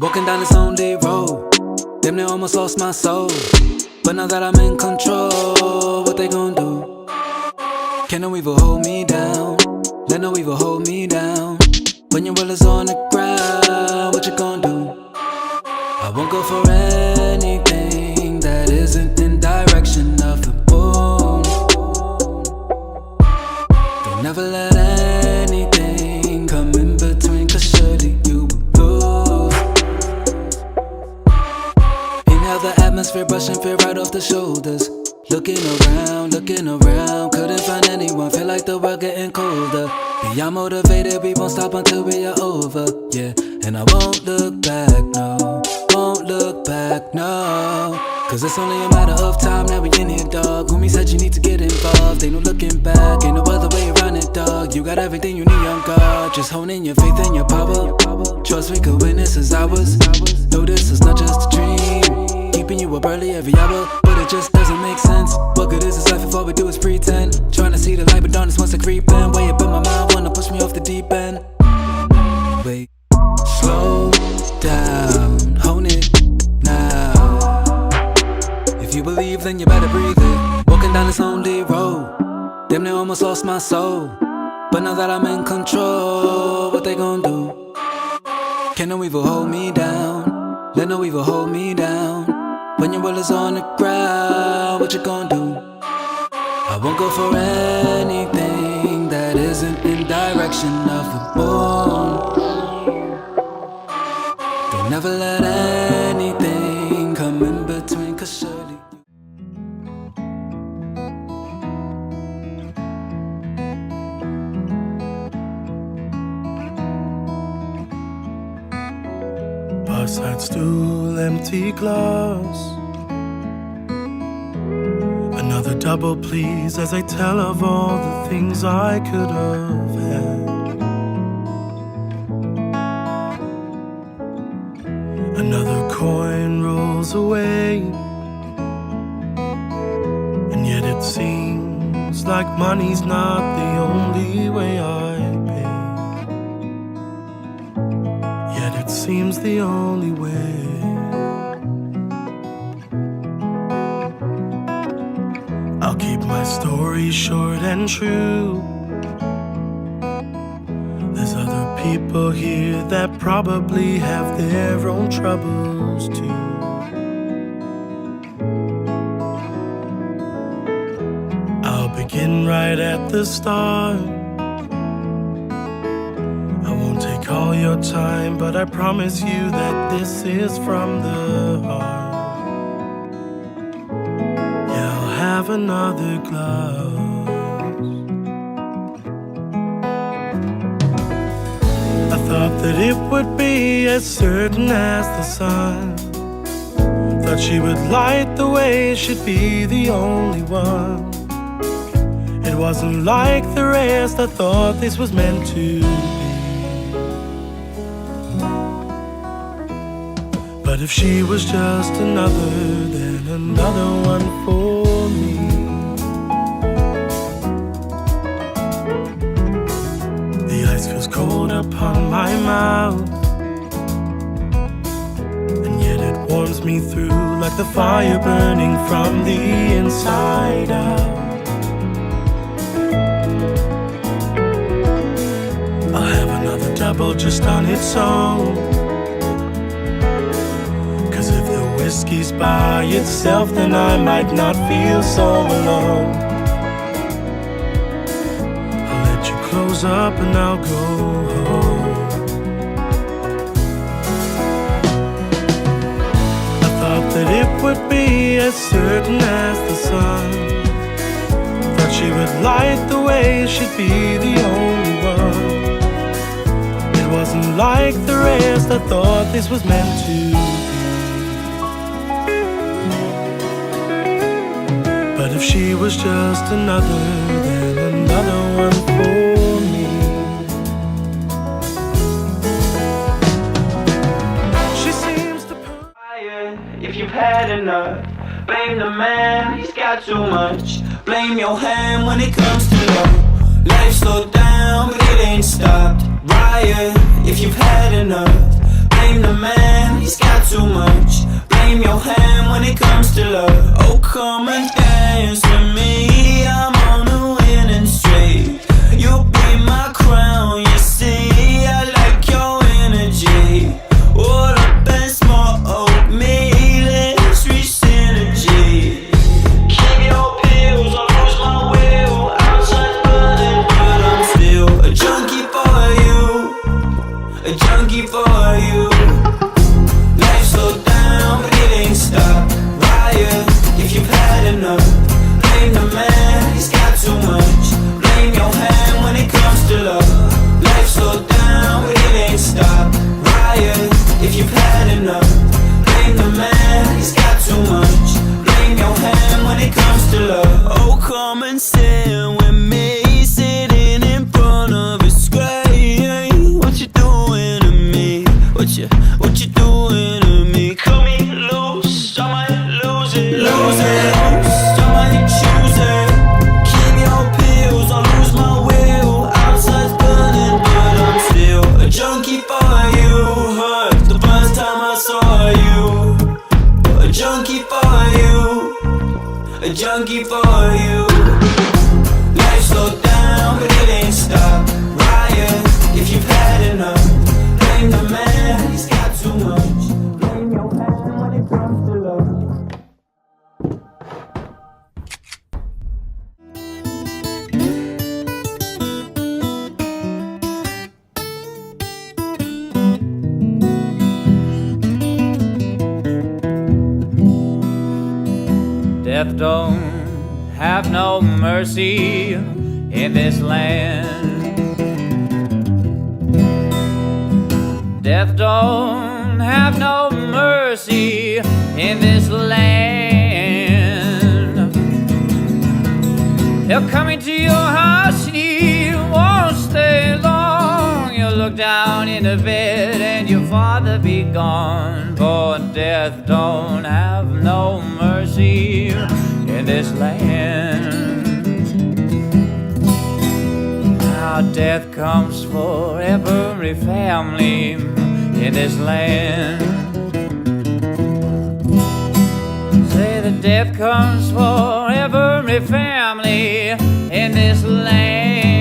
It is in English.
Walking down this lonely road, damn near almost lost my soul. But now that I'm in control, what they gon' do? Can no evil hold me down? Let no evil hold me down. When your will is on the ground, what you gon' do? I won't go for anything that isn't in direction of the moon. Don't never let anything come in between, cause surely you will lose. Inhale the atmosphere, brushing fear right off the shoulders. Looking around, couldn't find anyone, feel like the world getting colder. Beyond motivated, we won't stop until we are over, yeah. And I won't look back, no, won't look back, no. Cause it's only a matter of time, now we in here, dog. Homie said you need to get involved, ain't no looking back, ain't no other way around it, dog. You got everything you need on guard, just honing your faith and your power. Trust we could win, this is ours. No, this is not just a dream, keeping you up early every hour, but it just doesn't make sense. What good is this life if all we do is pretend? Trying to see the light, but darkness wants to creep in. Way up in my mind, wanna push me off the deep end. Wait, slow down, hone it now. If you believe, then you better breathe it. Walking down this lonely road, damn near almost lost my soul. But now that I'm in control, what they gon' do? Can no evil hold me down? Let no evil hold me down. When your will is on the ground, what you gon' do? I won't go for anything that isn't in direction of the moon. Don't never let anything come in between, cause surely Side stool, empty glass. Another double please as I tell of all the things I could have had. Another coin rolls away, and yet it seems like money's not the only way I pay. It seems the only way. I'll keep my story short and true. There's other people here that probably have their own troubles too. I'll begin right at the start. All your time, but I promise you that this is from the heart. Yeah, I'll have another glass. I thought that it would be as certain as the sun. Thought she would light the way, she'd be the only one. It wasn't like the rest, I thought this was meant to be. But if she was just another, then another one for me. The ice feels cold upon my mouth, and yet it warms me through like the fire burning from the inside out. I'll have another double just on its own. Whiskey's by itself, then I might not feel so alone. I'll let you close up and I'll go home. I thought that it would be as certain as the sun. Thought she would light the way, she'd be the only one. It wasn't like the rest, I thought this was meant to be. But if she was just another, then another one for me. She seems to if you've had enough, blame the man, he's got too much. Blame your hand when it comes to love. Life slowed down, but it ain't stopped. Riot, if you've had enough, blame the man, death don't have no mercy in this land. Death don't have no mercy in this land. He'll come into your house and he won't stay long. You'll look down in the bed and your father be gone. For death don't have no mercy in this land. Now death comes for every family in this land. Say that death comes for every family in this land.